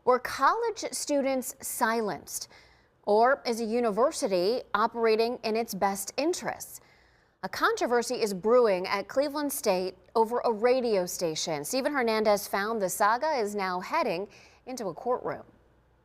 Were college students silenced? Or is a university operating in its best interests? A controversy is brewing at Cleveland State over a radio station. Stephen Hernandez found the saga is now heading into a courtroom.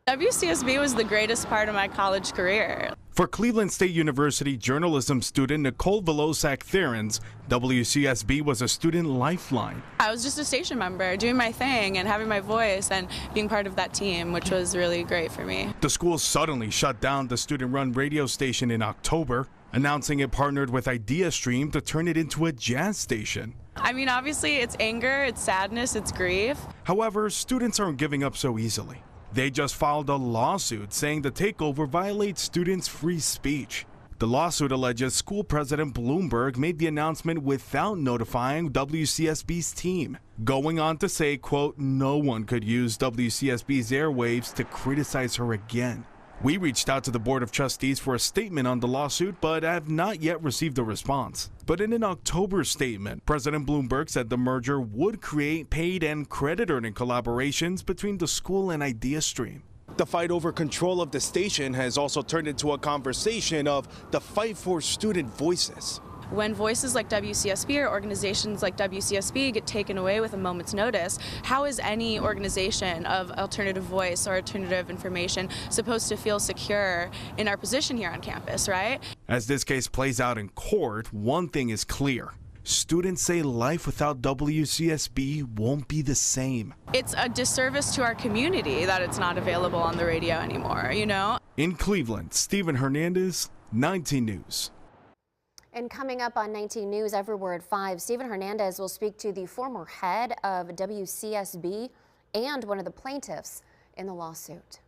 WCSB was the greatest part of my college career. For Cleveland State University journalism student Nicole Velosak-Therens, WCSB was a student lifeline. I was just a station member, doing my thing and having my voice and being part of that team, which was really great for me. The school suddenly shut down the student-run radio station in October, announcing it partnered with IdeaStream to turn it into a jazz station. I mean, obviously it's anger, it's sadness, it's grief. However, students aren't giving up so easily. They just filed a lawsuit saying the takeover violates students' free speech. The lawsuit alleges school president Bloomberg made the announcement without notifying WCSB's team, going on to say, quote, no one could use WCSB's airwaves to criticize her again. We reached out to the Board of Trustees for a statement on the lawsuit, but have not yet received a response. But in an October statement, President Bloomberg said the merger would create paid and credit-earning collaborations between the school and IdeaStream. The fight over control of the station has also turned into a conversation of the fight for student voices. When voices like WCSB or organizations like WCSB get taken away with a moment's notice, how is any organization of alternative voice or alternative information supposed to feel secure in our position here on campus, right? As this case plays out in court, one thing is clear. Students say life without WCSB won't be the same. It's a disservice to our community that it's not available on the radio anymore, you know? In Cleveland, Stephen Hernandez, 19 News. And coming up on 19 News Everywhere at 5, Stephen Hernandez will speak to the former head of WCSB and one of the plaintiffs in the lawsuit.